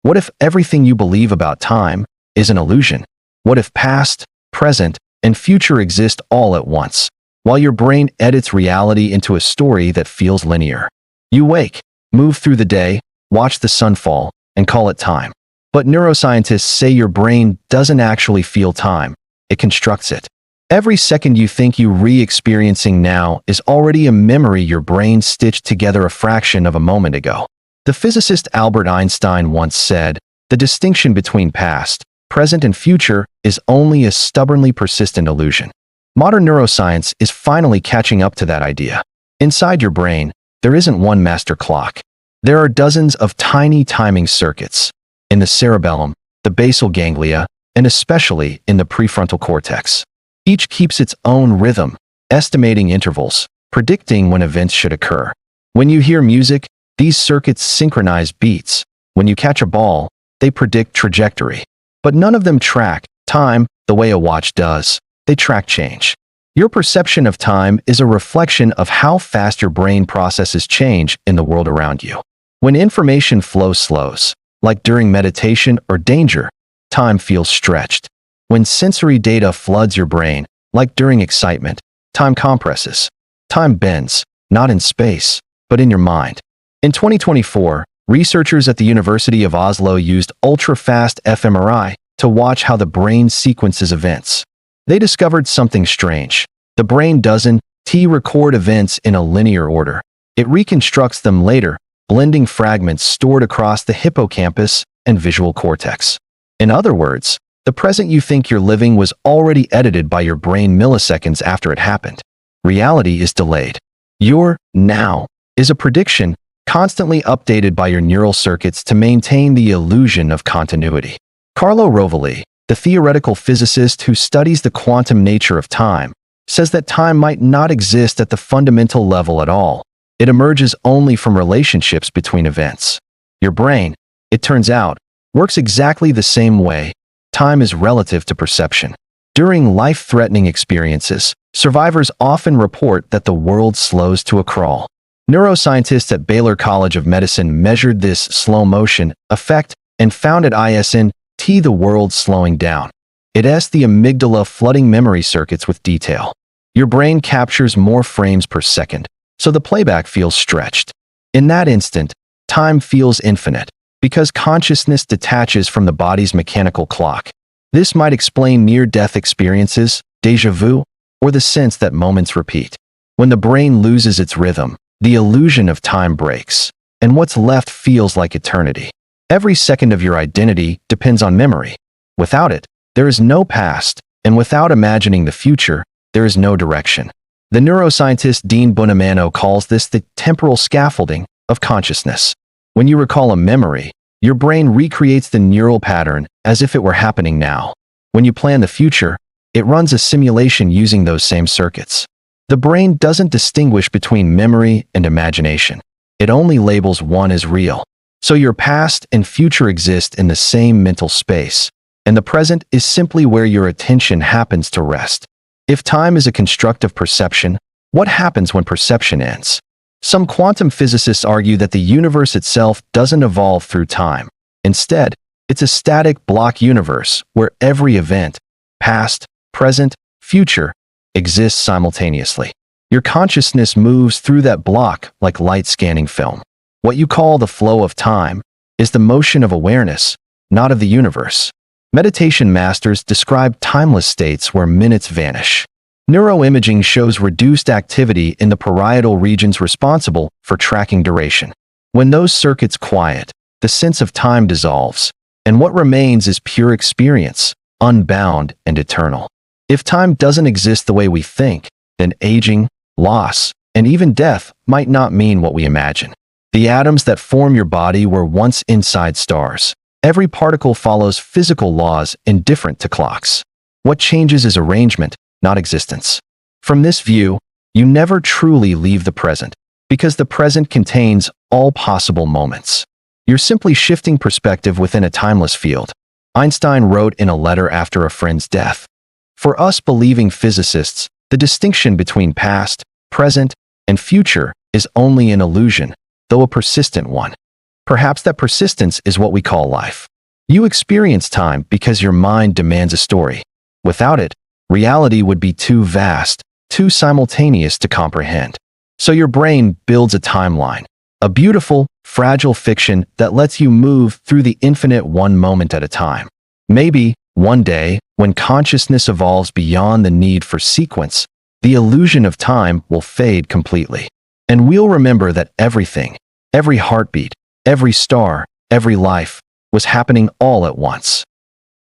What if everything you believe about time is an illusion? What if past, present, and future exist all at once, while your brain edits reality into a story that feels linear? You wake, move through the day, watch the sun fall, and call it time. But neuroscientists say your brain doesn't actually feel time, it constructs it. Every second you think you're re-experiencing now is already a memory your brain stitched together a fraction of a moment ago. The physicist Albert Einstein once said, "The distinction between past, present, and future is only a stubbornly persistent illusion." Modern neuroscience is finally catching up to that idea. Inside your brain, there isn't one master clock. There are dozens of tiny timing circuits in the cerebellum, the basal ganglia, and especially in the prefrontal cortex. Each keeps its own rhythm, estimating intervals, predicting when events should occur. When you hear music, these circuits synchronize beats. When you catch a ball, they predict trajectory. But none of them track time the way a watch does. They track change. Your perception of time is a reflection of how fast your brain processes change in the world around you. When information flow slows, like during meditation or danger, time feels stretched. When sensory data floods your brain, like during excitement, time compresses. Time bends, not in space, but in your mind. In 2024, researchers at the University of Oslo used ultra-fast fMRI to watch how the brain sequences events. They discovered something strange. The brain doesn't record events in a linear order. It reconstructs them later, blending fragments stored across the hippocampus and visual cortex. In other words, the present you think you're living was already edited by your brain milliseconds after it happened. Reality is delayed. Your now is a prediction, constantly updated by your neural circuits to maintain the illusion of continuity. Carlo Rovelli, the theoretical physicist who studies the quantum nature of time, says that time might not exist at the fundamental level at all. It emerges only from relationships between events. Your brain, it turns out, works exactly the same way. Time is relative to perception. During life-threatening experiences, survivors often report that the world slows to a crawl. Neuroscientists at Baylor College of Medicine measured this slow-motion effect and found at ISNT the world slowing down. It asks the amygdala flooding memory circuits with detail. Your brain captures more frames per second, so the playback feels stretched. In that instant, time feels infinite, because consciousness detaches from the body's mechanical clock. This might explain near-death experiences, déjà vu, or the sense that moments repeat. When the brain loses its rhythm, the illusion of time breaks, and what's left feels like eternity. Every second of your identity depends on memory. Without it, there is no past, and without imagining the future, there is no direction. The neuroscientist Dean Bunimano calls this the temporal scaffolding of consciousness. When you recall a memory, your brain recreates the neural pattern as if it were happening now. When you plan the future, it runs a simulation using those same circuits. The brain doesn't distinguish between memory and imagination. It only labels one as real. So your past and future exist in the same mental space, and the present is simply where your attention happens to rest. If time is a construct of perception, what happens when perception ends? Some quantum physicists argue that the universe itself doesn't evolve through time. Instead, it's a static block universe where every event, past, present, future, exists simultaneously. Your consciousness moves through that block like light scanning film. What you call the flow of time is the motion of awareness, not of the universe. Meditation masters describe timeless states where minutes vanish. Neuroimaging shows reduced activity in the parietal regions responsible for tracking duration. When those circuits quiet, the sense of time dissolves, and what remains is pure experience, unbound and eternal. If time doesn't exist the way we think, then aging, loss, and even death might not mean what we imagine. The atoms that form your body were once inside stars. Every particle follows physical laws indifferent to clocks. What changes is arrangement, not existence. From this view, you never truly leave the present, because the present contains all possible moments. You're simply shifting perspective within a timeless field. Einstein wrote in a letter after a friend's death, "For us believing physicists, the distinction between past, present, and future is only an illusion, though a persistent one." Perhaps that persistence is what we call life. You experience time because your mind demands a story. Without it, reality would be too vast, too simultaneous to comprehend. So your brain builds a timeline, a beautiful, fragile fiction that lets you move through the infinite one moment at a time. Maybe, one day, when consciousness evolves beyond the need for sequence, the illusion of time will fade completely. And we'll remember that everything, every heartbeat, every star, every life, was happening all at once.